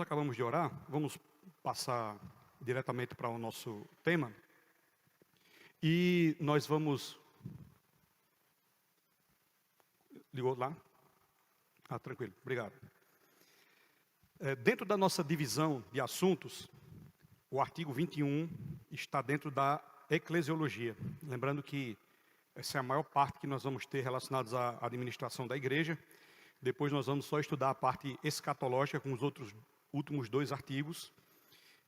acabamos de orar, vamos passar diretamente para o nosso tema. E nós vamos... Ligou lá? Ah, tranquilo, obrigado. Dentro da nossa divisão de assuntos, o artigo 21 está dentro da eclesiologia. Lembrando que essa é a maior parte que nós vamos ter relacionados à administração da igreja. Depois nós vamos só estudar a parte escatológica com os últimos 2 artigos.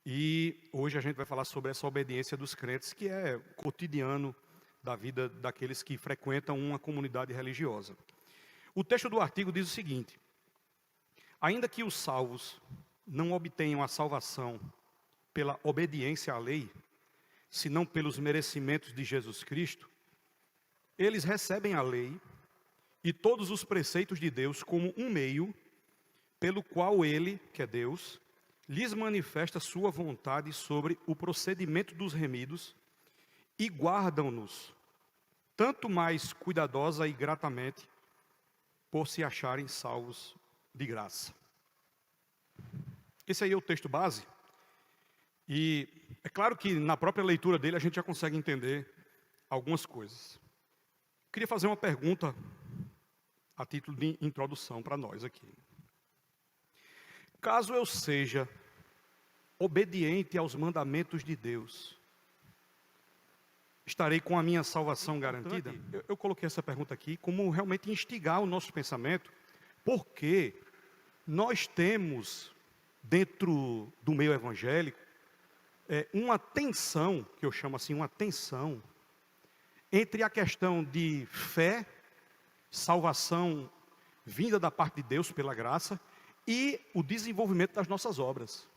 E hoje a gente vai falar sobre essa obediência dos crentes, que é cotidiano da vida daqueles que frequentam uma comunidade religiosa. O texto do artigo diz o seguinte: ainda que os salvos não obtenham a salvação pela obediência à lei, senão pelos merecimentos de Jesus Cristo, eles recebem a lei e todos os preceitos de Deus como um meio pelo qual Ele, que é Deus, lhes manifesta sua vontade sobre o procedimento dos remidos e guardam-nos, tanto mais cuidadosa e gratamente, por se acharem salvos de graça. Esse aí é o texto base. E é claro que na própria leitura dele a gente já consegue entender algumas coisas. Queria fazer uma pergunta a título de introdução para nós aqui. Caso eu seja obediente aos mandamentos de Deus, estarei com a minha salvação garantida? Eu coloquei essa pergunta aqui como realmente instigar o nosso pensamento, porque nós temos, dentro do meio evangélico, uma tensão, que eu chamo assim, uma tensão, entre a questão de fé, salvação vinda da parte de Deus pela graça, e o desenvolvimento das nossas obras.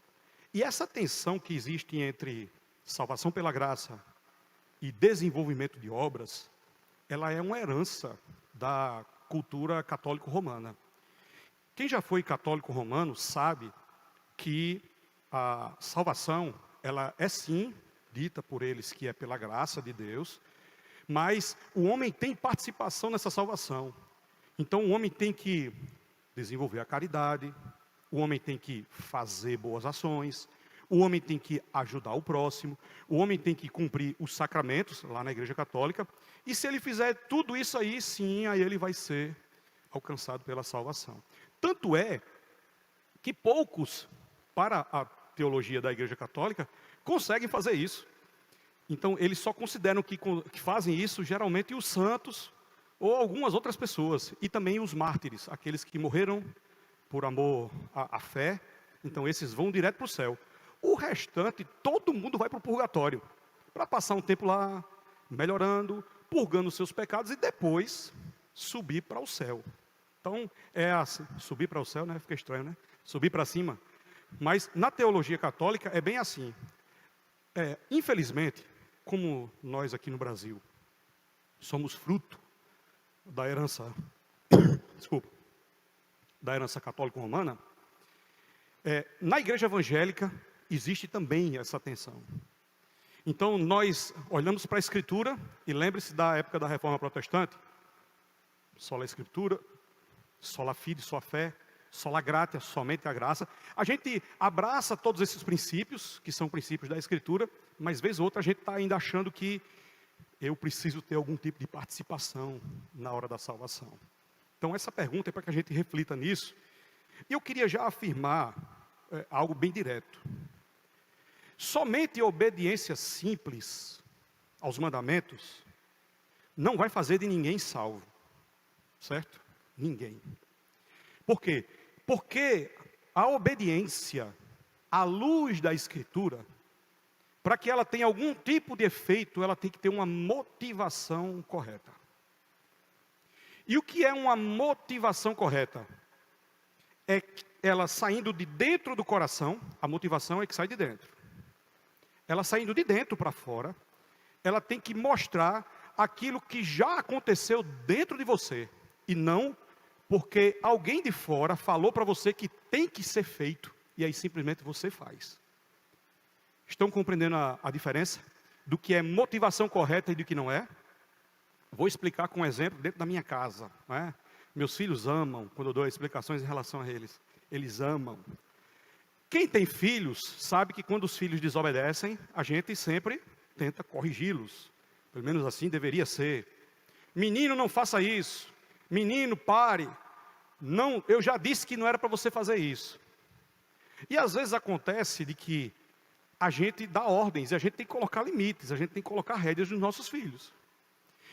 E essa tensão que existe entre salvação pela graça e desenvolvimento de obras, ela é uma herança da cultura católico-romana. Quem já foi católico romano sabe que a salvação, ela é sim dita por eles que é pela graça de Deus, mas o homem tem participação nessa salvação. Então o homem tem que desenvolver a caridade, o homem tem que fazer boas ações, o homem tem que ajudar o próximo, o homem tem que cumprir os sacramentos lá na Igreja Católica, e se ele fizer tudo isso aí, sim, aí ele vai ser alcançado pela salvação. Tanto é que poucos, para a teologia da Igreja Católica, conseguem fazer isso. Então, eles só consideram que fazem isso, geralmente, os santos ou algumas outras pessoas. E também os mártires, aqueles que morreram por amor à fé. Então, esses vão direto para o céu. O restante, todo mundo vai para o purgatório, para passar um tempo lá, melhorando, purgando os seus pecados e depois subir para o céu. Então, é assim, subir para o céu, né? Fica estranho, né? Subir para cima. Mas, na teologia católica, é bem assim. Infelizmente, como nós aqui no Brasil somos fruto da herança, da herança católico-romana, na igreja evangélica existe também essa tensão. Então nós olhamos para a Escritura, e lembre-se da época da Reforma Protestante, sola Escritura, sola fide, só a fé, sola gratia, somente a graça. A gente abraça todos esses princípios, que são princípios da Escritura, mas vez ou outra a gente está ainda achando que eu preciso ter algum tipo de participação na hora da salvação. Então essa pergunta é para que a gente reflita nisso. E eu queria já afirmar algo bem direto. Somente a obediência simples aos mandamentos não vai fazer de ninguém salvo. Certo? Ninguém. Por quê? Porque a obediência à luz da Escritura, para que ela tenha algum tipo de efeito, ela tem que ter uma motivação correta. E o que é uma motivação correta? É ela saindo de dentro do coração, a motivação é que sai de dentro. Ela saindo de dentro para fora, ela tem que mostrar aquilo que já aconteceu dentro de você, e não porque alguém de fora falou para você que tem que ser feito, e aí simplesmente você faz. Estão compreendendo a diferença do que é motivação correta e do que não é? Vou explicar com um exemplo dentro da minha casa. Não é? Meus filhos amam, quando eu dou explicações em relação a eles. Eles amam. Quem tem filhos sabe que quando os filhos desobedecem, a gente sempre tenta corrigi-los. Pelo menos assim deveria ser. Menino, não faça isso. Menino, pare. Não, eu já disse que não era para você fazer isso. E às vezes acontece de que a gente dá ordens, e a gente tem que colocar limites, a gente tem que colocar rédeas nos nossos filhos.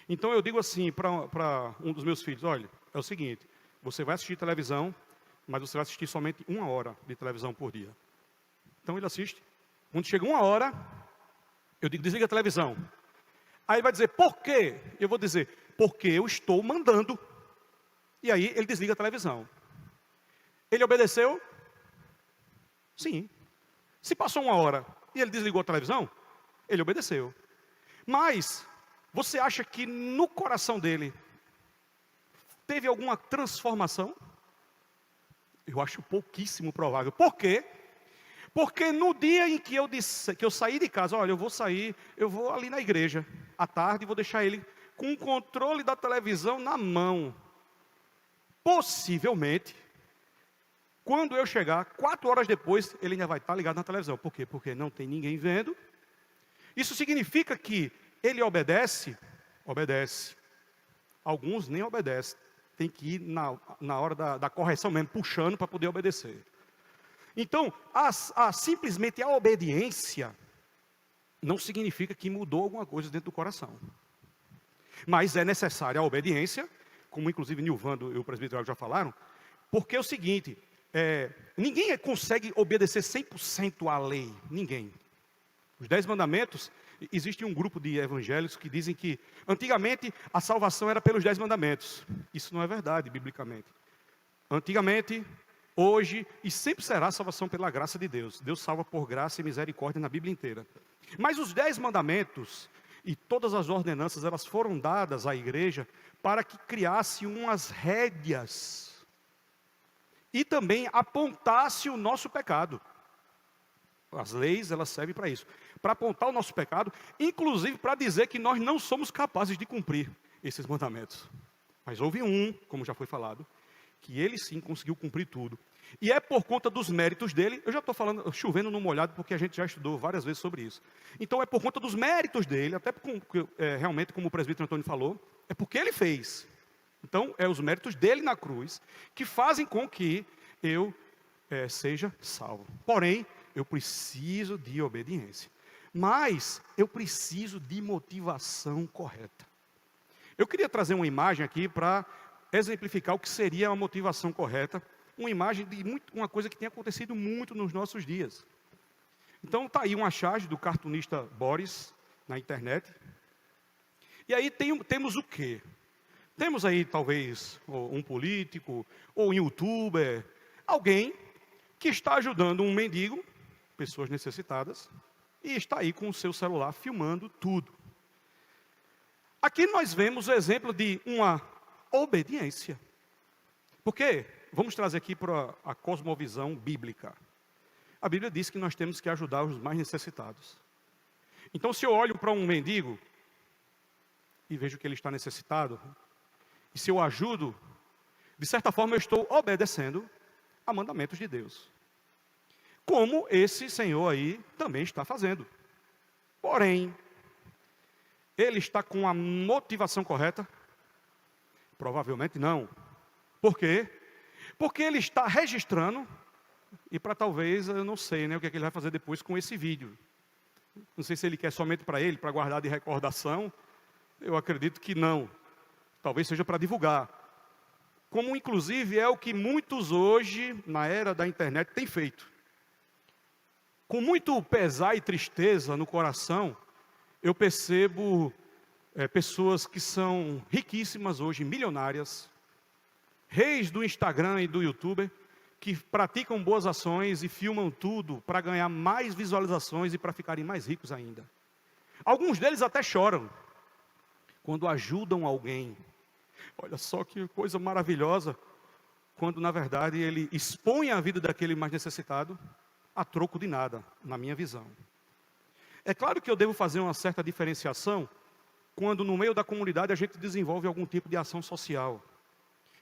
Então eu digo assim para um dos meus filhos: olha, é o seguinte, você vai assistir televisão, mas você vai assistir somente 1 hora de televisão por dia. Então ele assiste. Quando chega 1 hora, eu digo: desliga a televisão. Aí ele vai dizer: por quê? Eu vou dizer: porque eu estou mandando. E aí ele desliga a televisão. Ele obedeceu? Sim. Se passou 1 hora e ele desligou a televisão, ele obedeceu. Mas você acha que no coração dele teve alguma transformação? Eu acho pouquíssimo provável. Por quê? Porque no dia em que eu disse, que eu saí de casa: olha, eu vou sair, eu vou ali na igreja à tarde e vou deixar ele com o controle da televisão na mão. Possivelmente, quando eu chegar, 4 horas depois, ele ainda vai estar ligado na televisão. Por quê? Porque não tem ninguém vendo. Isso significa que ele obedece? Obedece. Alguns nem obedecem. Tem que ir na hora da correção mesmo, puxando para poder obedecer. Então, simplesmente a obediência não significa que mudou alguma coisa dentro do coração. Mas é necessária a obediência, como inclusive Nilvando e o presbítero já falaram, porque é o seguinte, ninguém consegue obedecer 100% à lei, ninguém. Os 10 mandamentos, existe um grupo de evangélicos que dizem que antigamente a salvação era pelos 10 mandamentos. Isso não é verdade, biblicamente. Antigamente, hoje e sempre será a salvação pela graça de Deus. Deus salva por graça e misericórdia na Bíblia inteira. Mas os 10 mandamentos e todas as ordenanças, elas foram dadas à igreja para que criasse umas rédeas e também apontasse o nosso pecado. As leis, elas servem para isso, para apontar o nosso pecado, inclusive para dizer que nós não somos capazes de cumprir esses mandamentos. Mas houve um, como já foi falado, que ele sim conseguiu cumprir tudo. E é por conta dos méritos dele. Eu já estou falando, chovendo no molhado, porque a gente já estudou várias vezes sobre isso. Então é por conta dos méritos dele, até porque, realmente, como o presbítero Antônio falou, é porque ele fez. Então é os méritos dele na cruz que fazem com que eu seja salvo. Porém, eu preciso de obediência. Mas eu preciso de motivação correta. Eu queria trazer uma imagem aqui para exemplificar o que seria uma motivação correta. Uma imagem de uma coisa que tem acontecido muito nos nossos dias. Então está aí uma charge do cartunista Boris na internet. E aí temos o quê? Temos aí talvez um político ou um youtuber, alguém que está ajudando um mendigo, pessoas necessitadas, e está aí com o seu celular filmando tudo. Aqui nós vemos o exemplo de uma obediência. Por quê? Vamos trazer aqui para a cosmovisão bíblica. A Bíblia diz que nós temos que ajudar os mais necessitados. Então, se eu olho para um mendigo e vejo que ele está necessitado, e se eu ajudo, de certa forma eu estou obedecendo a mandamentos de Deus. Como esse senhor aí também está fazendo. Porém, ele está com a motivação correta? Provavelmente não. Por quê? Porque ele está registrando, e para talvez, eu não sei, né, o que é que ele vai fazer depois com esse vídeo. Não sei se ele quer somente para ele, para guardar de recordação. Eu acredito que não. Talvez seja para divulgar. Como inclusive é o que muitos hoje, na era da internet, têm feito. Com muito pesar e tristeza no coração, eu percebo pessoas que são riquíssimas hoje, milionárias, reis do Instagram e do YouTube, que praticam boas ações e filmam tudo para ganhar mais visualizações e para ficarem mais ricos ainda. Alguns deles até choram quando ajudam alguém. Olha só que coisa maravilhosa, quando na verdade ele expõe a vida daquele mais necessitado a troco de nada, na minha visão. É claro que eu devo fazer uma certa diferenciação quando no meio da comunidade a gente desenvolve algum tipo de ação social.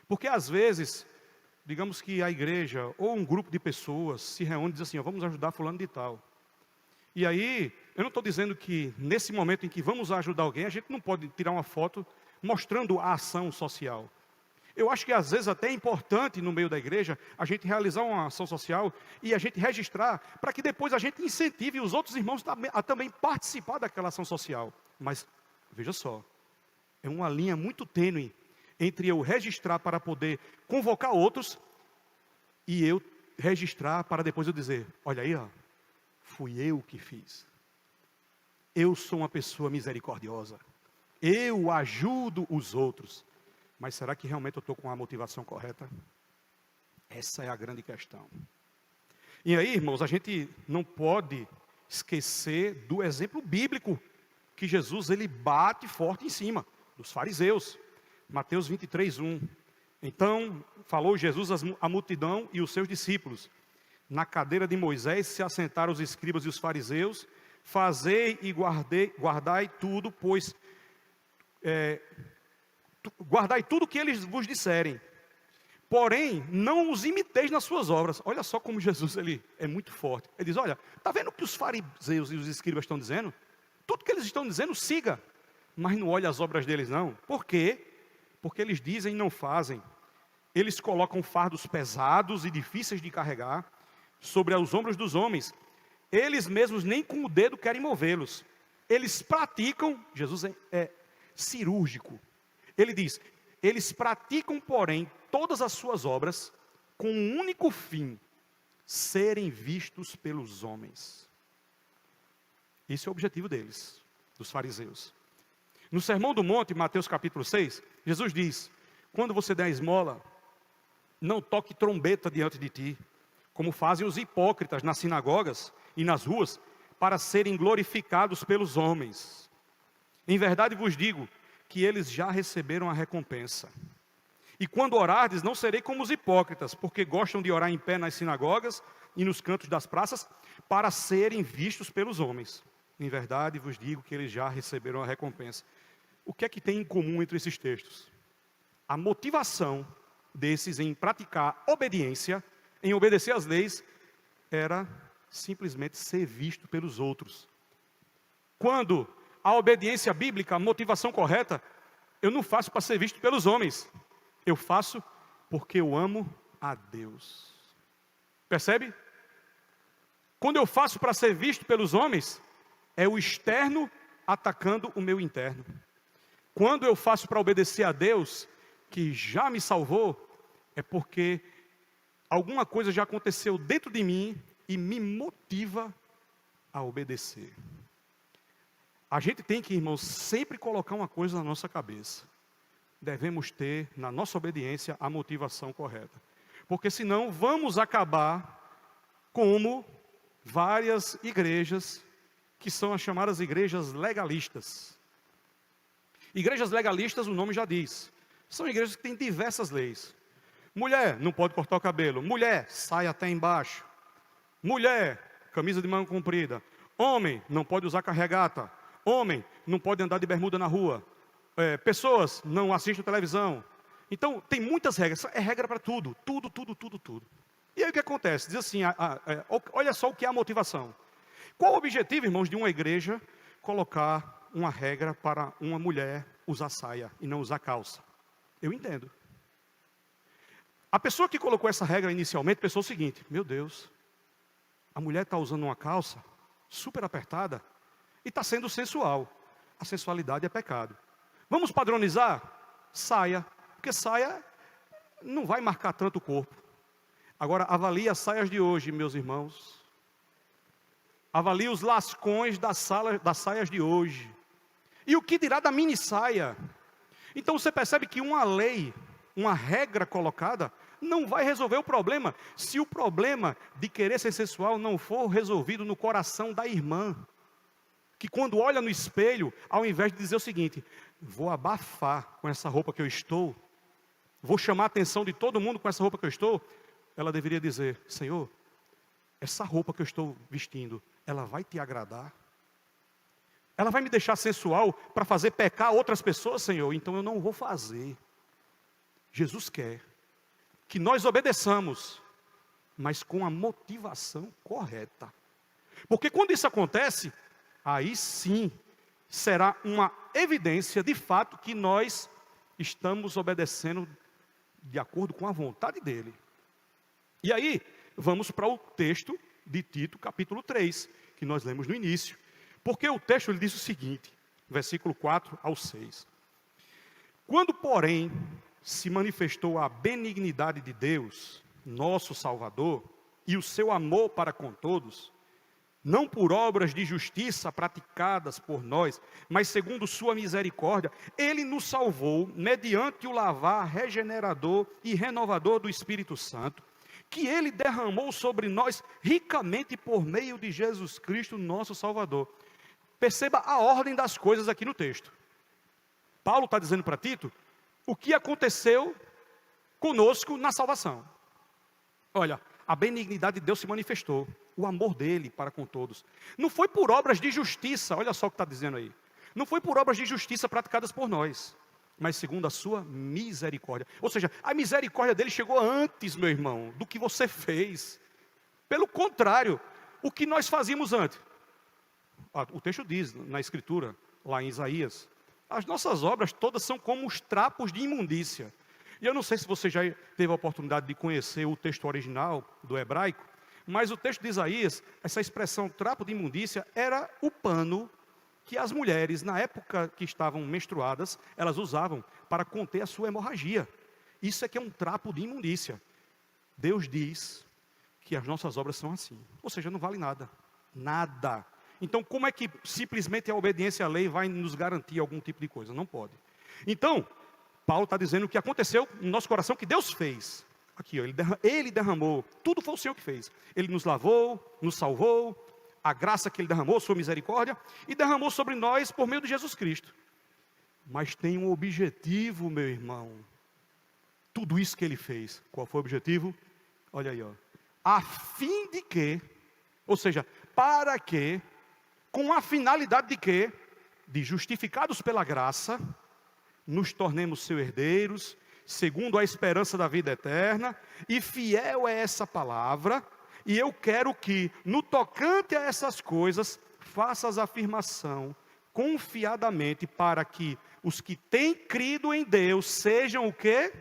Porque às vezes digamos que a igreja ou um grupo de pessoas se reúne e diz assim, ó, vamos ajudar fulano de tal. E aí, eu não estou dizendo que nesse momento em que vamos ajudar alguém, a gente não pode tirar uma foto mostrando a ação social. Eu acho que às vezes até é importante no meio da igreja a gente realizar uma ação social e a gente registrar para que depois a gente incentive os outros irmãos a também participar daquela ação social. Mas, veja só, é uma linha muito tênue entre eu registrar para poder convocar outros e eu registrar para depois eu dizer, olha aí, ó, fui eu que fiz. Eu sou uma pessoa misericordiosa. Eu ajudo os outros. Mas será que realmente eu estou com a motivação correta? Essa é a grande questão. E aí, irmãos, a gente não pode esquecer do exemplo bíblico que Jesus ele bate forte em cima dos fariseus. Mateus 23:1. Então falou Jesus à multidão e os seus discípulos. Na cadeira de Moisés se assentaram os escribas e os fariseus. Fazei e guardai tudo, pois guardai tudo o que eles vos disserem. Porém, não os imiteis nas suas obras. Olha só como Jesus ele é muito forte. Ele diz, olha, está vendo o que os fariseus e os escribas estão dizendo? Tudo que eles estão dizendo, siga. Mas não olhe as obras deles não. Por quê? Porque eles dizem e não fazem. Eles colocam fardos pesados e difíceis de carregar sobre os ombros dos homens. Eles mesmos nem com o dedo querem movê-los. Eles praticam, Jesus é cirúrgico. Ele diz, eles praticam, porém, todas as suas obras com um único fim, serem vistos pelos homens. Esse é o objetivo deles, dos fariseus. No Sermão do Monte, Mateus capítulo 6, Jesus diz, quando você der a esmola, não toque trombeta diante de ti, como fazem os hipócritas nas sinagogas e nas ruas, para serem glorificados pelos homens. Em verdade vos digo, que eles já receberam a recompensa. E quando orardes, não serei como os hipócritas, porque gostam de orar em pé nas sinagogas e nos cantos das praças, para serem vistos pelos homens. Em verdade vos digo que eles já receberam a recompensa. O que é que tem em comum entre esses textos? A motivação desses em praticar obediência, em obedecer às leis, era simplesmente ser visto pelos outros. Quando a obediência bíblica, a motivação correta, eu não faço para ser visto pelos homens. Eu faço porque eu amo a Deus. Percebe? Quando eu faço para ser visto pelos homens, é o externo atacando o meu interno. Quando eu faço para obedecer a Deus, que já me salvou, é porque alguma coisa já aconteceu dentro de mim e me motiva a obedecer. A gente tem que, irmãos, sempre colocar uma coisa na nossa cabeça. Devemos ter, na nossa obediência, a motivação correta. Porque senão vamos acabar como várias igrejas, que são as chamadas igrejas legalistas. Igrejas legalistas, o nome já diz. São igrejas que têm diversas leis. Mulher, não pode cortar o cabelo. Mulher, sai até embaixo. Mulher, camisa de manga comprida. Homem, não pode usar regata. Homem, não pode andar de bermuda na rua. Pessoas, não assistem televisão. Então, tem muitas regras. É regra para tudo. Tudo. E aí o que acontece? Diz assim, olha só o que é a motivação. Qual o objetivo, irmãos, de uma igreja colocar uma regra para uma mulher usar saia e não usar calça? Eu entendo. A pessoa que colocou essa regra inicialmente pensou o seguinte, meu Deus, a mulher está usando uma calça super apertada, e está sendo sensual. A sensualidade é pecado. Vamos padronizar? Saia. Porque saia não vai marcar tanto o corpo. Agora, avalie as saias de hoje, meus irmãos. Avalie os lascões das saias de hoje. E o que dirá da mini saia? Então você percebe que uma lei, uma regra colocada, não vai resolver o problema. Se o problema de querer ser sensual não for resolvido no coração da irmã, que quando olha no espelho, ao invés de dizer o seguinte, vou abafar com essa roupa que eu estou, vou chamar a atenção de todo mundo com essa roupa que eu estou, ela deveria dizer, Senhor, essa roupa que eu estou vestindo, ela vai te agradar? Ela vai me deixar sensual para fazer pecar outras pessoas, Senhor? Então eu não vou fazer. Jesus quer que nós obedeçamos, mas com a motivação correta. Porque quando isso acontece, aí sim será uma evidência de fato que nós estamos obedecendo de acordo com a vontade dele. E aí, vamos para o texto de Tito, capítulo 3, que nós lemos no início. Porque o texto ele diz o seguinte, versículo 4 ao 6. Quando, porém, se manifestou a benignidade de Deus, nosso Salvador, e o seu amor para com todos, não por obras de justiça praticadas por nós, mas segundo sua misericórdia, ele nos salvou mediante o lavar regenerador e renovador do Espírito Santo, que ele derramou sobre nós ricamente por meio de Jesus Cristo, nosso Salvador. Perceba a ordem das coisas aqui no texto. Paulo está dizendo para Tito o que aconteceu conosco na salvação. Olha, a benignidade de Deus se manifestou, o amor dele para com todos. Não foi por obras de justiça, olha só o que está dizendo aí. Não foi por obras de justiça praticadas por nós, mas segundo a sua misericórdia. Ou seja, a misericórdia dele chegou antes, meu irmão, do que você fez. Pelo contrário, o que nós fazíamos antes? O texto diz na escritura, lá em Isaías, as nossas obras todas são como os trapos de imundícia. E eu não sei se você já teve a oportunidade de conhecer o texto original do hebraico, mas o texto de Isaías, essa expressão trapo de imundícia, era o pano que as mulheres, na época que estavam menstruadas, elas usavam para conter a sua hemorragia. Isso é que é um trapo de imundícia. Deus diz que as nossas obras são assim. Ou seja, não vale nada. Nada. Então, como é que simplesmente a obediência à lei vai nos garantir algum tipo de coisa? Não pode. Então, Paulo está dizendo o que aconteceu no nosso coração, que Deus fez. Aqui, ó, ele derramou, tudo foi o Senhor que fez. Ele nos lavou, nos salvou, a graça que ele derramou, sua misericórdia, e derramou sobre nós por meio de Jesus Cristo. Mas tem um objetivo, meu irmão. Tudo isso que ele fez, qual foi o objetivo? Olha aí, ó. A fim de que, ou seja, para que, com a finalidade de que, de justificados pela graça, nos tornemos seus herdeiros, segundo a esperança da vida eterna, e fiel é essa palavra, e eu quero que, no tocante a essas coisas, faças afirmação confiadamente, para que os que têm crido em Deus sejam o quê?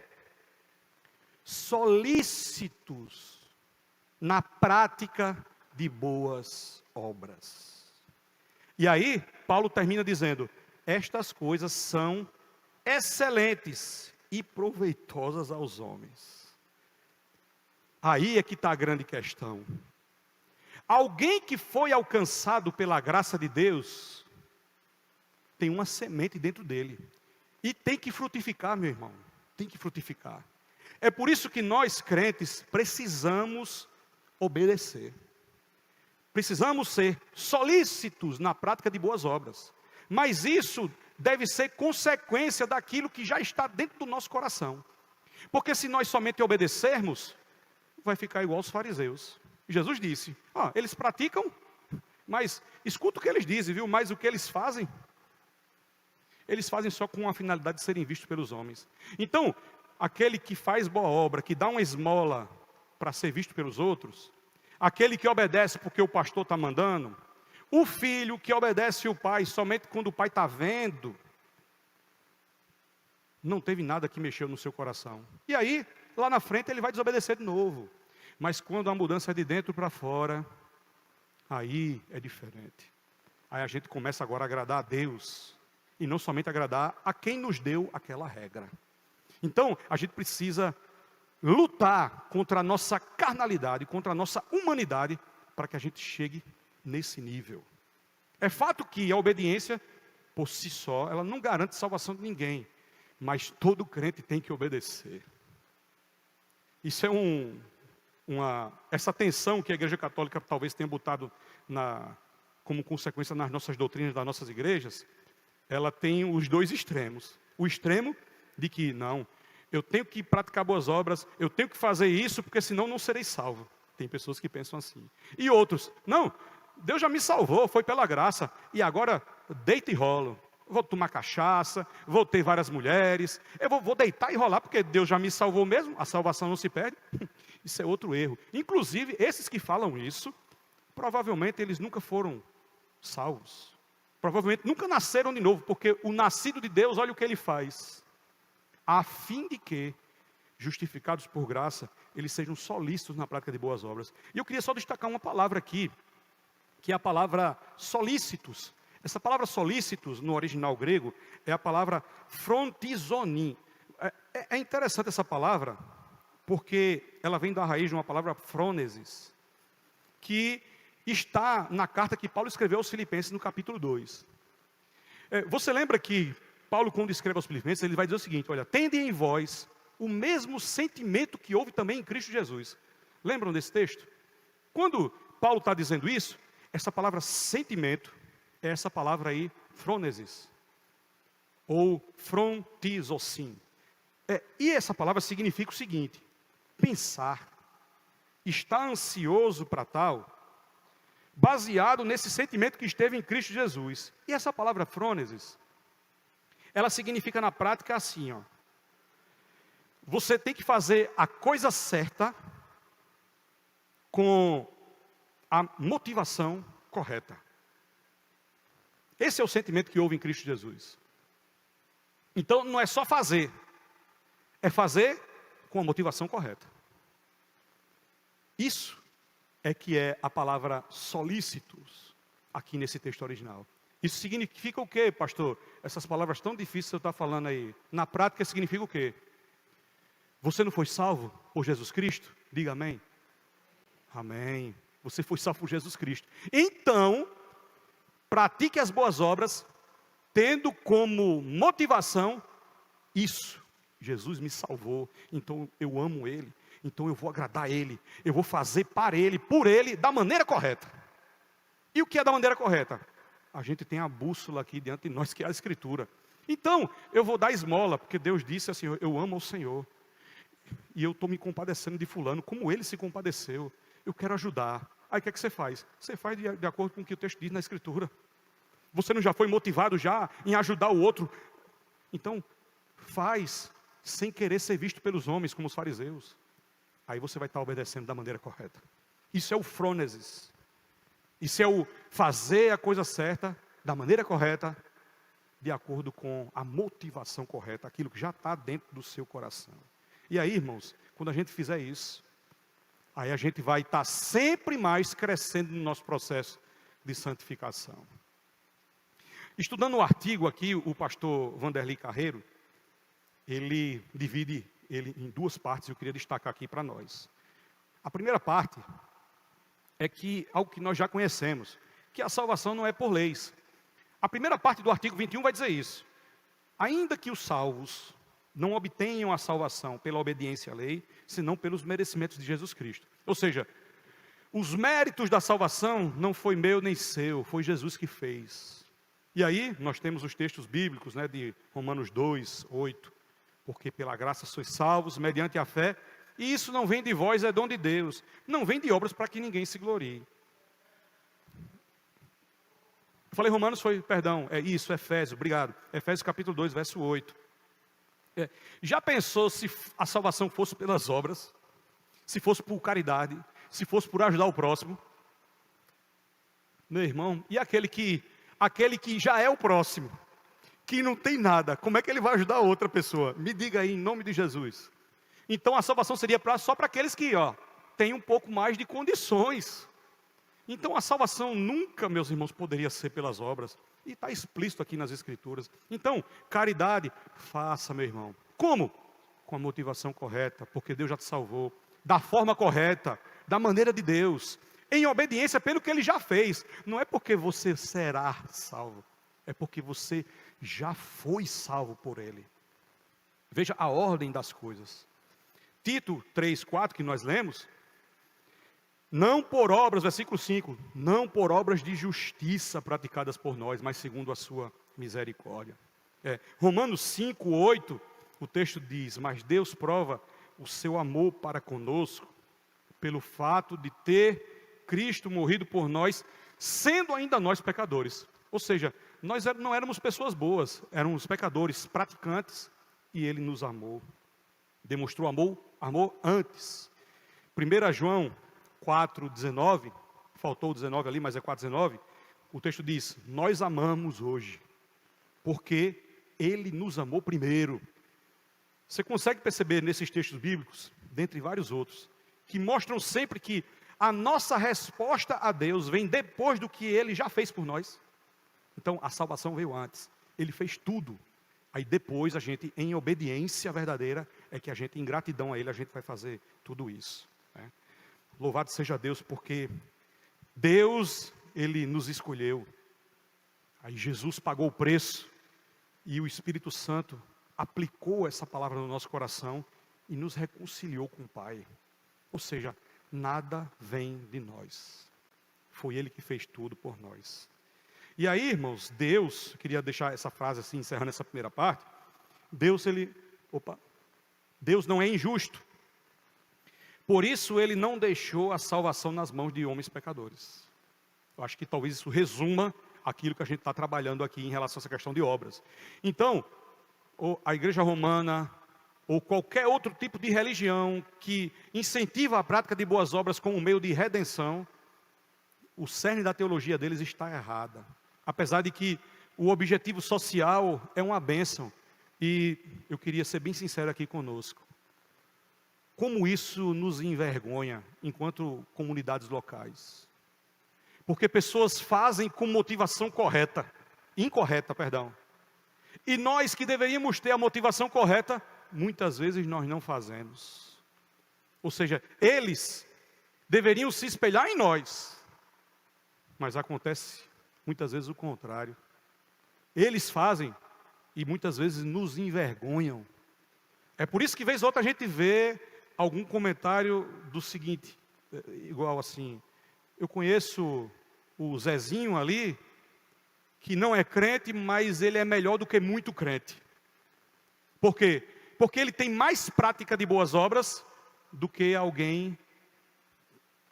Solícitos na prática de boas obras. E aí, Paulo termina dizendo, estas coisas são excelentes e proveitosas aos homens. Aí é que está a grande questão. Alguém que foi alcançado pela graça de Deus, tem uma semente dentro dele, e tem que frutificar, meu irmão, tem que frutificar. É por isso que nós crentes precisamos obedecer. Precisamos ser solícitos na prática de boas obras. Mas isso deve ser consequência daquilo que já está dentro do nosso coração. Porque se nós somente obedecermos, vai ficar igual aos fariseus. Jesus disse, eles praticam, mas escuta o que eles dizem, viu? Mas o que eles fazem só com a finalidade de serem vistos pelos homens. Então, aquele que faz boa obra, que dá uma esmola para ser visto pelos outros, aquele que obedece porque o pastor está mandando, o filho que obedece o pai somente quando o pai está vendo, não teve nada que mexeu no seu coração. E aí, lá na frente ele vai desobedecer de novo. Mas quando a mudança é de dentro para fora, aí é diferente. Aí a gente começa agora a agradar a Deus, e não somente agradar a quem nos deu aquela regra. Então, a gente precisa lutar contra a nossa carnalidade, contra a nossa humanidade, para que a gente chegue nesse nível. É fato que a obediência, por si só, ela não garante salvação de ninguém, mas todo crente tem que obedecer. Isso é essa tensão que a Igreja Católica talvez tenha botado como consequência nas nossas doutrinas das nossas igrejas, ela tem os dois extremos. O extremo de que, não, eu tenho que praticar boas obras, eu tenho que fazer isso, porque senão não serei salvo. Tem pessoas que pensam assim. E outros, não, Deus já me salvou, foi pela graça, e agora deita e rolo. vou tomar cachaça, vou ter várias mulheres, eu vou deitar e rolar, porque Deus já me salvou mesmo, a salvação não se perde. Isso é outro erro. Inclusive, esses que falam isso, provavelmente eles nunca foram salvos. Provavelmente nunca nasceram de novo, porque o nascido de Deus, olha o que ele faz. A fim de que, justificados por graça, eles sejam solícitos na prática de boas obras. E eu queria só destacar uma palavra aqui, que é a palavra solícitos. Essa palavra solícitos, no original grego, é a palavra frontizonin. É interessante essa palavra, porque ela vem da raiz de uma palavra frônesis, que está na carta que Paulo escreveu aos Filipenses no capítulo 2. Você lembra que Paulo, quando escreve aos Filipenses, ele vai dizer o seguinte: olha, tende em vós o mesmo sentimento que houve também em Cristo Jesus. Lembram desse texto? Quando Paulo está dizendo isso, essa palavra sentimento é essa palavra aí, frônesis, ou frontizocin. E essa palavra significa o seguinte: pensar, estar ansioso para tal, baseado nesse sentimento que esteve em Cristo Jesus. E essa palavra frônesis, ela significa na prática assim, ó. Você tem que fazer a coisa certa com a motivação correta. Esse é o sentimento que houve em Cristo Jesus. Então não é só fazer, é fazer com a motivação correta. Isso é que é a palavra solícitos aqui nesse texto original. Isso significa o quê, pastor? Essas palavras tão difíceis que você está falando aí. Na prática significa o quê? Você não foi salvo por Jesus Cristo? Diga amém. Amém. Você foi salvo por Jesus Cristo. Então, pratique as boas obras, tendo como motivação isso. Jesus me salvou, então eu amo Ele, então eu vou agradar a Ele, eu vou fazer para Ele, por Ele, da maneira correta. E o que é da maneira correta? A gente tem a bússola aqui diante de nós, que é a Escritura. Então, eu vou dar esmola, porque Deus disse assim: eu amo o Senhor, e eu estou me compadecendo de fulano, como Ele se compadeceu, eu quero ajudar. Aí o que é que você faz? Você faz de acordo com o que o texto diz na Escritura. Você não já foi motivado já em ajudar o outro? Então, faz sem querer ser visto pelos homens, como os fariseus. Aí você vai estar obedecendo da maneira correta. Isso é o frônesis. Isso é o fazer a coisa certa, da maneira correta, de acordo com a motivação correta, aquilo que já está dentro do seu coração. E aí, irmãos, quando a gente fizer isso, aí a gente vai estar sempre mais crescendo no nosso processo de santificação. Estudando o artigo aqui, o pastor Vanderlei Carreiro, ele divide ele em duas partes, eu queria destacar aqui para nós. A primeira parte é que algo que nós já conhecemos, que a salvação não é por leis. A primeira parte do artigo 21 vai dizer isso: ainda que os salvos não obtenham a salvação pela obediência à lei, senão pelos merecimentos de Jesus Cristo. Ou seja, os méritos da salvação não foi meu nem seu, foi Jesus que fez. E aí nós temos os textos bíblicos, né, de Romanos 2, 8. Porque pela graça sois salvos, mediante a fé, e isso não vem de vós, é dom de Deus. Não vem de obras para que ninguém se glorie. Eu falei Romanos, é isso, Efésios, obrigado. Efésios capítulo 2, verso 8. Já pensou se a salvação fosse pelas obras? Se fosse por caridade? Se fosse por ajudar o próximo? Meu irmão, e aquele que já é o próximo, que não tem nada, como é que ele vai ajudar a outra pessoa? Me diga aí, em nome de Jesus. Então a salvação seria só para aqueles que têm um pouco mais de condições. Então a salvação nunca, meus irmãos, poderia ser pelas obras. E está explícito aqui nas Escrituras. Então, caridade, faça, meu irmão. Como? Com a motivação correta, porque Deus já te salvou. Da forma correta, da maneira de Deus. Em obediência pelo que Ele já fez. Não é porque você será salvo, é porque você já foi salvo por Ele. Veja a ordem das coisas. Tito 3:4, que nós lemos, não por obras, versículo 5, não por obras de justiça praticadas por nós, mas segundo a sua misericórdia. Romanos 5:8, o texto diz: mas Deus prova o seu amor para conosco, pelo fato de ter Cristo morrido por nós, sendo ainda nós pecadores. Ou seja, nós não éramos pessoas boas, éramos pecadores, praticantes, e Ele nos amou. Demonstrou amor antes. 1 João 4,19, faltou o 19 ali, mas é 4,19, o texto diz, nós amamos hoje, porque Ele nos amou primeiro. Você consegue perceber nesses textos bíblicos, dentre vários outros, que mostram sempre que a nossa resposta a Deus vem depois do que Ele já fez por nós. Então, a salvação veio antes. Ele fez tudo. Aí depois, a gente, em obediência verdadeira, é que a gente, em gratidão a Ele, a gente vai fazer tudo isso. Né? Louvado seja Deus, porque Deus, Ele nos escolheu. Aí Jesus pagou o preço. E o Espírito Santo aplicou essa palavra no nosso coração e nos reconciliou com o Pai. Ou seja, nada vem de nós. Foi Ele que fez tudo por nós. E aí, irmãos, Deus, eu queria deixar essa frase assim, encerrando essa primeira parte. Deus não é injusto. Por isso, Ele não deixou a salvação nas mãos de homens pecadores. Eu acho que talvez isso resuma aquilo que a gente está trabalhando aqui em relação a essa questão de obras. Então, a igreja romana, ou qualquer outro tipo de religião que incentiva a prática de boas obras como meio de redenção, o cerne da teologia deles está errada. Apesar de que o objetivo social é uma bênção. E eu queria ser bem sincero aqui conosco. Como isso nos envergonha enquanto comunidades locais. Porque pessoas fazem com motivação incorreta. E nós que deveríamos ter a motivação correta, muitas vezes nós não fazemos. Ou seja, eles deveriam se espelhar em nós. Mas acontece muitas vezes o contrário. Eles fazem e muitas vezes nos envergonham. É por isso que vez ou outra a gente vê algum comentário do seguinte, igual assim, eu conheço o Zezinho ali, que não é crente, mas ele é melhor do que muito crente. Por quê? Porque ele tem mais prática de boas obras do que alguém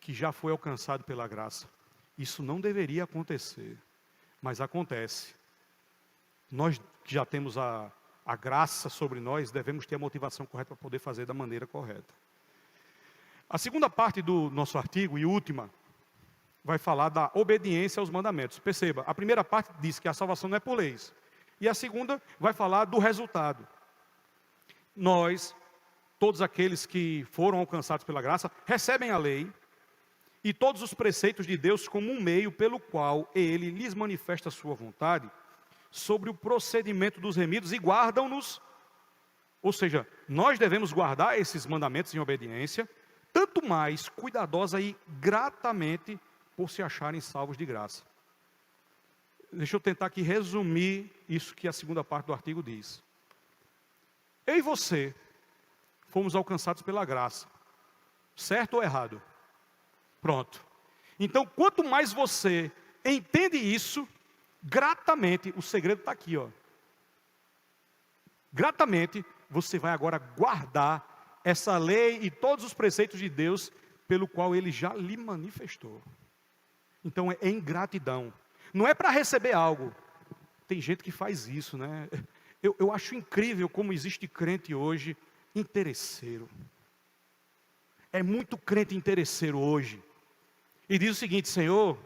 que já foi alcançado pela graça. Isso não deveria acontecer, mas acontece. Nós que já temos a graça sobre nós, devemos ter a motivação correta para poder fazer da maneira correta. A segunda parte do nosso artigo, e última, vai falar da obediência aos mandamentos. Perceba, a primeira parte diz que a salvação não é por leis. E a segunda vai falar do resultado. Nós, todos aqueles que foram alcançados pela graça, recebem a lei e todos os preceitos de Deus como um meio pelo qual Ele lhes manifesta a sua vontade sobre o procedimento dos remidos e guardam-nos. Ou seja, nós devemos guardar esses mandamentos em obediência, tanto mais cuidadosa e gratamente por se acharem salvos de graça. Deixa eu tentar aqui resumir isso que a segunda parte do artigo diz. Eu e você fomos alcançados pela graça, certo ou errado? Pronto. Então, quanto mais você entende isso, gratamente, o segredo está aqui, ó. Gratamente, você vai agora guardar essa lei e todos os preceitos de Deus, pelo qual Ele já lhe manifestou. Então, é em gratidão. Não é para receber algo. Tem gente que faz isso, né? Eu acho incrível como existe crente hoje interesseiro. É muito crente interesseiro hoje. E diz o seguinte, Senhor,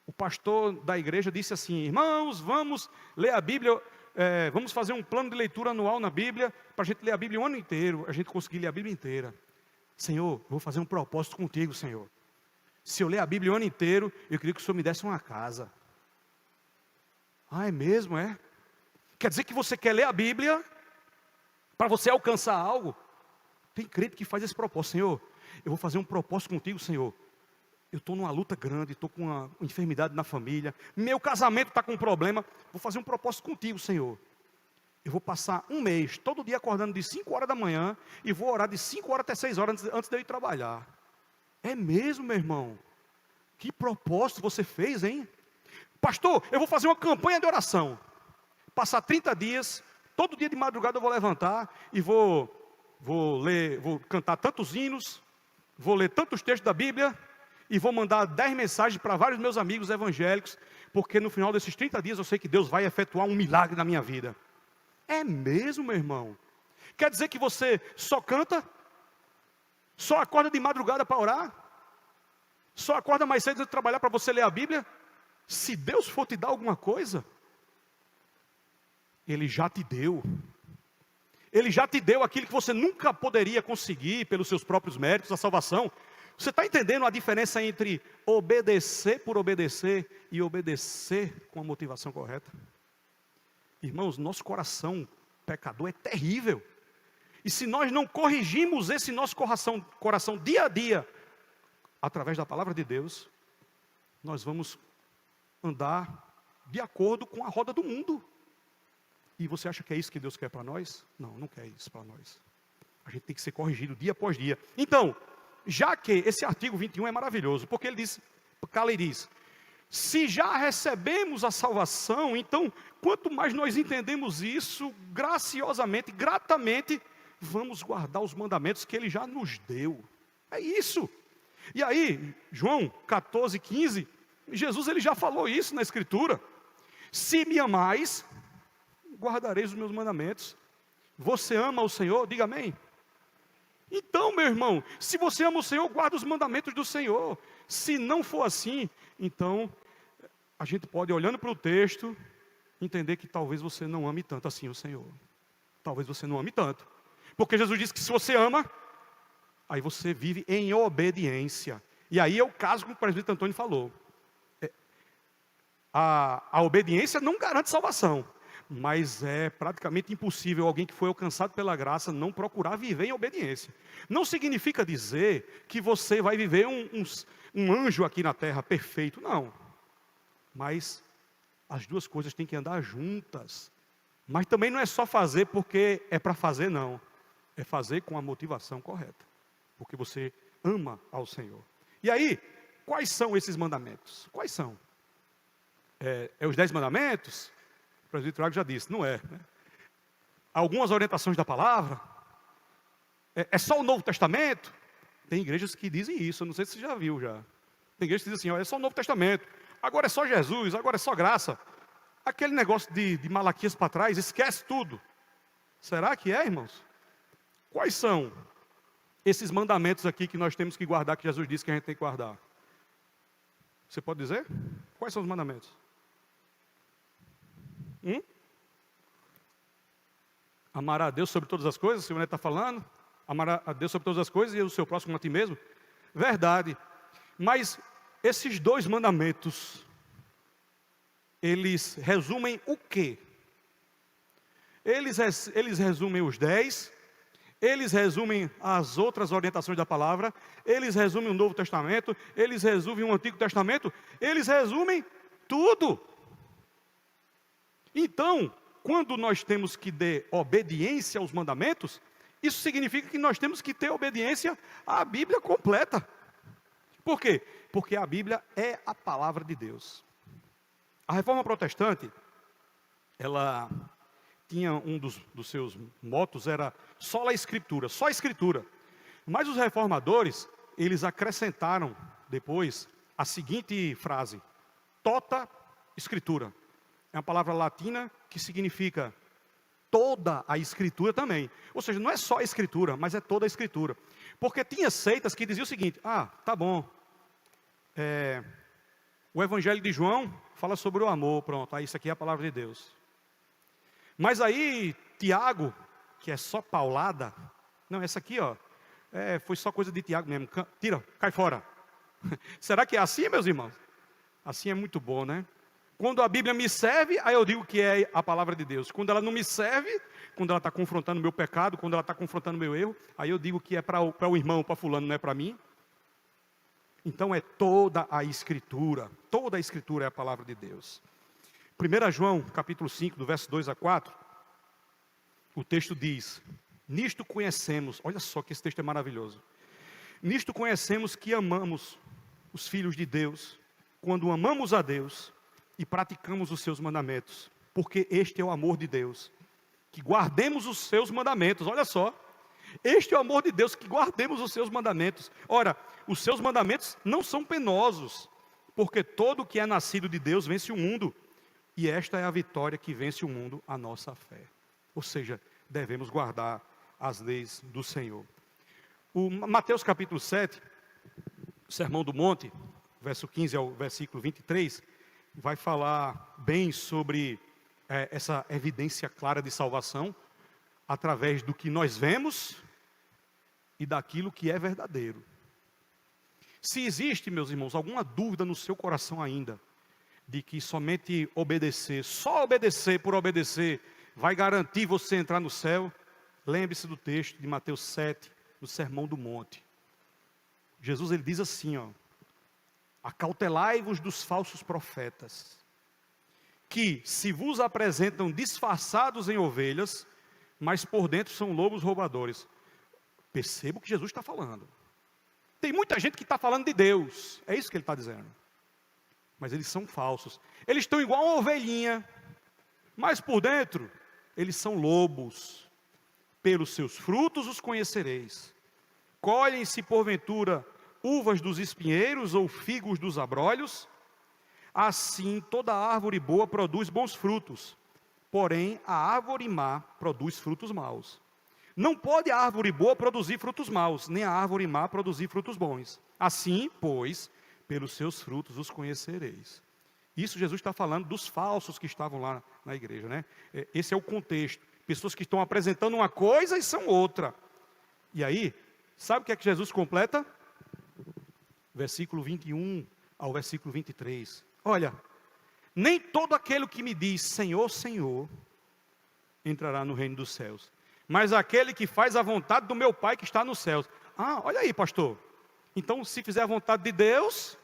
o pastor da igreja disse assim, irmãos, vamos ler a Bíblia, vamos fazer um plano de leitura anual na Bíblia, para a gente ler a Bíblia o ano inteiro, a gente conseguir ler a Bíblia inteira. Senhor, vou fazer um propósito contigo, Senhor. Se eu ler a Bíblia o ano inteiro, eu queria que o Senhor me desse uma casa. Ah, é mesmo, é? Quer dizer que você quer ler a Bíblia para você alcançar algo? Tem crente que faz esse propósito. Senhor, eu vou fazer um propósito contigo, Senhor. Eu estou numa luta grande, estou com uma enfermidade na família, meu casamento está com um problema, vou fazer um propósito contigo, Senhor. Eu vou passar um mês, todo dia acordando de 5 horas da manhã, e vou orar de 5 horas até 6 horas antes de eu ir trabalhar. É mesmo, meu irmão? Que propósito você fez, hein? Pastor, eu vou fazer uma campanha de oração. Passar 30 dias, todo dia de madrugada eu vou levantar e vou cantar tantos hinos, vou ler tantos textos da Bíblia, e vou mandar 10 mensagens para vários meus amigos evangélicos, porque no final desses 30 dias eu sei que Deus vai efetuar um milagre na minha vida. É mesmo, meu irmão? Quer dizer que você só canta? Só acorda de madrugada para orar? Só acorda mais cedo de trabalhar para você ler a Bíblia? Se Deus for te dar alguma coisa, Ele já te deu. Ele já te deu aquilo que você nunca poderia conseguir pelos seus próprios méritos, a salvação. Você está entendendo a diferença entre obedecer por obedecer e obedecer com a motivação correta? Irmãos, nosso coração pecador é terrível. E se nós não corrigimos esse nosso coração dia a dia, através da palavra de Deus, nós vamos andar de acordo com a roda do mundo. E você acha que é isso que Deus quer para nós? Não, não quer isso para nós. A gente tem que ser corrigido dia após dia. Então, já que esse artigo 21 é maravilhoso, porque ele diz, Cala diz, se já recebemos a salvação, então, quanto mais nós entendemos isso, graciosamente, gratamente, vamos guardar os mandamentos que Ele já nos deu. É isso. E aí, João 14:15, Jesus ele já falou isso na Escritura. Se me amais, guardareis os meus mandamentos. Você ama o Senhor? Diga amém. Então, meu irmão, se você ama o Senhor, guarda os mandamentos do Senhor. Se não for assim, então, a gente pode, olhando para o texto, entender que talvez você não ame tanto assim o Senhor. Talvez você não ame tanto. Porque Jesus disse que se você ama, aí você vive em obediência. E aí é o caso que o presbítero Antônio falou. A obediência não garante salvação. Mas é praticamente impossível alguém que foi alcançado pela graça não procurar viver em obediência. Não significa dizer que você vai viver um anjo aqui na terra perfeito, não. Mas as duas coisas têm que andar juntas. Mas também não é só fazer porque é para fazer, não. É fazer com a motivação correta. Porque você ama ao Senhor. E aí, quais são esses mandamentos? Quais são? É os 10 mandamentos? O presbítero Tiago já disse, não é. Né? Algumas orientações da palavra. É só o Novo Testamento? Tem igrejas que dizem isso, eu não sei se você já viu já. Tem igrejas que dizem assim, é só o Novo Testamento. Agora é só Jesus, agora é só graça. Aquele negócio de Malaquias para trás, esquece tudo. Será que é, irmãos? Quais são esses mandamentos aqui que nós temos que guardar, que Jesus disse que a gente tem que guardar? Você pode dizer? Quais são os mandamentos? Amar a Deus sobre todas as coisas, o Senhor está falando. Amar a Deus sobre todas as coisas e o seu próximo a ti mesmo. Verdade. Mas esses 2 mandamentos, eles resumem o quê? Eles resumem os 10, eles resumem as outras orientações da palavra, eles resumem o Novo Testamento, eles resumem o Antigo Testamento, eles resumem tudo. Então, quando nós temos que dar obediência aos mandamentos, isso significa que nós temos que ter obediência à Bíblia completa. Por quê? Porque a Bíblia é a palavra de Deus. A Reforma Protestante, ela tinha um dos seus motos, era só a Escritura, só a Escritura. Mas os reformadores, eles acrescentaram depois a seguinte frase, tota Escritura. É uma palavra latina que significa toda a Escritura também. Ou seja, não é só a Escritura, mas é toda a Escritura. Porque tinha seitas que diziam o seguinte, tá bom, o Evangelho de João fala sobre o amor, pronto, isso aqui é a palavra de Deus. Mas aí, Tiago, que é só paulada, não, essa aqui, foi só coisa de Tiago mesmo, tira, cai fora. Será que é assim, meus irmãos? Assim é muito bom, né? Quando a Bíblia me serve, aí eu digo que é a palavra de Deus. Quando ela não me serve, quando ela está confrontando o meu pecado, quando ela está confrontando o meu erro, aí eu digo que é para o irmão, para fulano, não é para mim. Então é toda a Escritura é a palavra de Deus. 1 João, capítulo 5, do verso 2 a 4, o texto diz, nisto conhecemos, olha só que esse texto é maravilhoso. Nisto conhecemos que amamos os filhos de Deus, quando amamos a Deus e praticamos os seus mandamentos, porque este é o amor de Deus, que guardemos os seus mandamentos, olha só, Este é o amor de Deus, que guardemos os seus mandamentos. Ora, os seus mandamentos não são penosos, porque todo o que é nascido de Deus vence o mundo. E esta é a vitória que vence o mundo, a nossa fé. Ou seja, devemos guardar as leis do Senhor. O Mateus capítulo 7, Sermão do Monte, verso 15 ao versículo 23, vai falar bem sobre essa evidência clara de salvação, através do que nós vemos e daquilo que é verdadeiro. Se existe, meus irmãos, alguma dúvida no seu coração ainda, de que somente obedecer, só obedecer por obedecer, vai garantir você entrar no céu, lembre-se do texto de Mateus 7, no Sermão do Monte. Jesus, ele diz assim, ó: acautelai-vos dos falsos profetas, que se vos apresentam disfarçados em ovelhas, mas por dentro são lobos roubadores. Perceba o que Jesus está falando. Tem muita gente que está falando de Deus, é isso que ele está dizendo. Mas eles são falsos. Eles estão igual uma ovelhinha, mas por dentro eles são lobos. Pelos seus frutos os conhecereis. Colhem-se porventura uvas dos espinheiros ou figos dos abrolhos? Assim toda árvore boa produz bons frutos, porém a árvore má produz frutos maus. Não pode a árvore boa produzir frutos maus, nem a árvore má produzir frutos bons. Assim, pois, pelos seus frutos os conhecereis. Isso Jesus está falando dos falsos que estavam lá na igreja, né? Esse é o contexto. Pessoas que estão apresentando uma coisa e são outra. E aí, sabe o que é que Jesus completa? Versículo 21 ao versículo 23. Olha, nem todo aquele que me diz Senhor, Senhor, entrará no reino dos céus, mas aquele que faz a vontade do meu Pai que está nos céus. Ah, olha aí, pastor. Então, se fizer a vontade de Deus,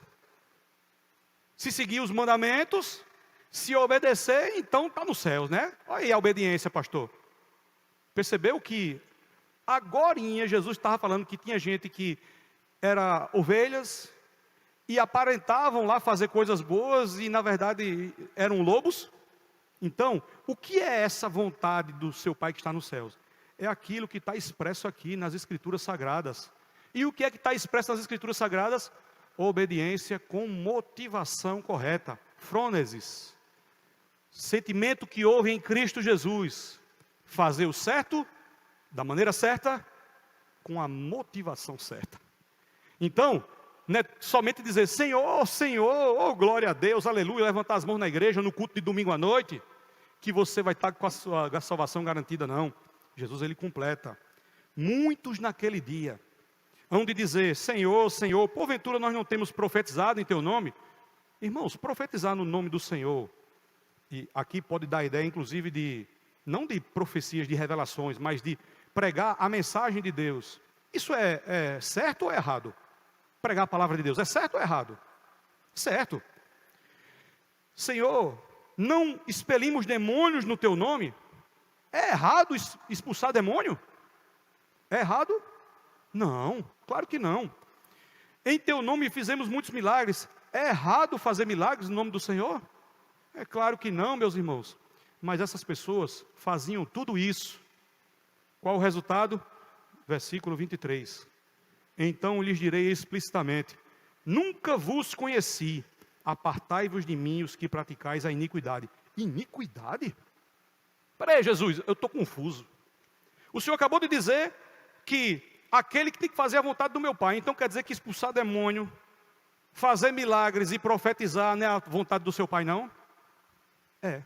se seguir os mandamentos, se obedecer, então está nos céus, né? Olha aí a obediência, pastor. Percebeu que agorinha Jesus estava falando que tinha gente que era ovelhas e aparentavam lá fazer coisas boas e na verdade eram lobos? Então, o que é essa vontade do seu Pai que está nos céus? É aquilo que está expresso aqui nas Escrituras Sagradas. E o que é que está expresso nas Escrituras Sagradas? Obediência com motivação correta. Frônesis. Sentimento que houve em Cristo Jesus. Fazer o certo, da maneira certa, com a motivação certa. Então, não é somente dizer Senhor, Senhor, oh glória a Deus, aleluia, levantar as mãos na igreja no culto de domingo à noite, que você vai estar com a sua salvação garantida, não. Jesus, ele completa. Muitos naquele dia hão de dizer Senhor, Senhor, porventura nós não temos profetizado em teu nome? Irmãos, profetizar no nome do Senhor, e aqui pode dar ideia inclusive de, não de profecias, de revelações, mas de pregar a mensagem de Deus. Isso é certo ou é errado? Pregar a palavra de Deus, é certo ou é errado? Certo. Senhor, não expelimos demônios no teu nome? É errado expulsar demônio? É errado? Não, claro que não. Em teu nome fizemos muitos milagres. É errado fazer milagres no nome do Senhor? É claro que não, meus irmãos. Mas essas pessoas faziam tudo isso. Qual o resultado? Versículo 23. Então lhes direi explicitamente: nunca vos conheci, apartai-vos de mim os que praticais a iniquidade. Iniquidade? Espera aí, Jesus, eu estou confuso. O Senhor acabou de dizer que aquele que tem que fazer a vontade do meu Pai, então quer dizer que expulsar demônio, fazer milagres e profetizar não é a vontade do seu Pai, não? É.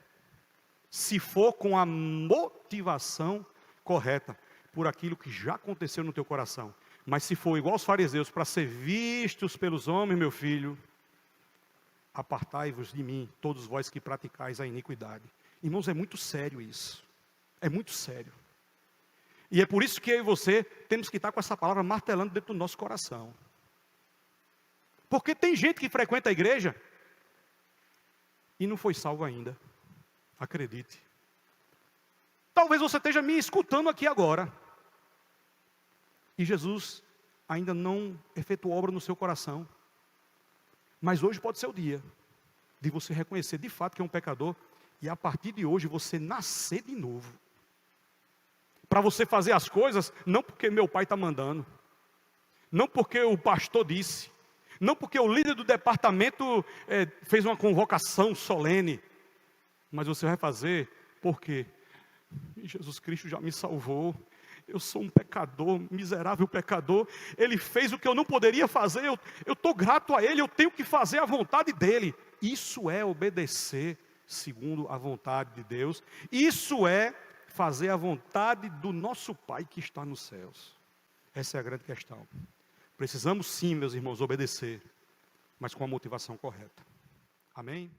Se for com a motivação correta, por aquilo que já aconteceu no teu coração. Mas se for igual aos fariseus, para ser vistos pelos homens, meu filho, apartai-vos de mim, todos vós que praticais a iniquidade. Irmãos, é muito sério isso. É muito sério. E é por isso que eu e você temos que estar com essa palavra martelando dentro do nosso coração. Porque tem gente que frequenta a igreja e não foi salvo ainda. Acredite. Talvez você esteja me escutando aqui agora. E Jesus ainda não efetuou obra no seu coração. Mas hoje pode ser o dia de você reconhecer de fato que é um pecador e a partir de hoje você nascer de novo. para você fazer as coisas, não porque meu pai está mandando, não porque o pastor disse, não porque o líder do departamento fez uma convocação solene, mas você vai fazer porque Jesus Cristo já me salvou. Eu sou um pecador, miserável pecador. Ele fez o que eu não poderia fazer. Eu estou grato a Ele. Eu tenho que fazer a vontade dEle. Isso é obedecer segundo a vontade de Deus. Isso é fazer a vontade do nosso Pai que está nos céus. Essa é a grande questão. Precisamos sim, meus irmãos, obedecer, mas com a motivação correta. Amém?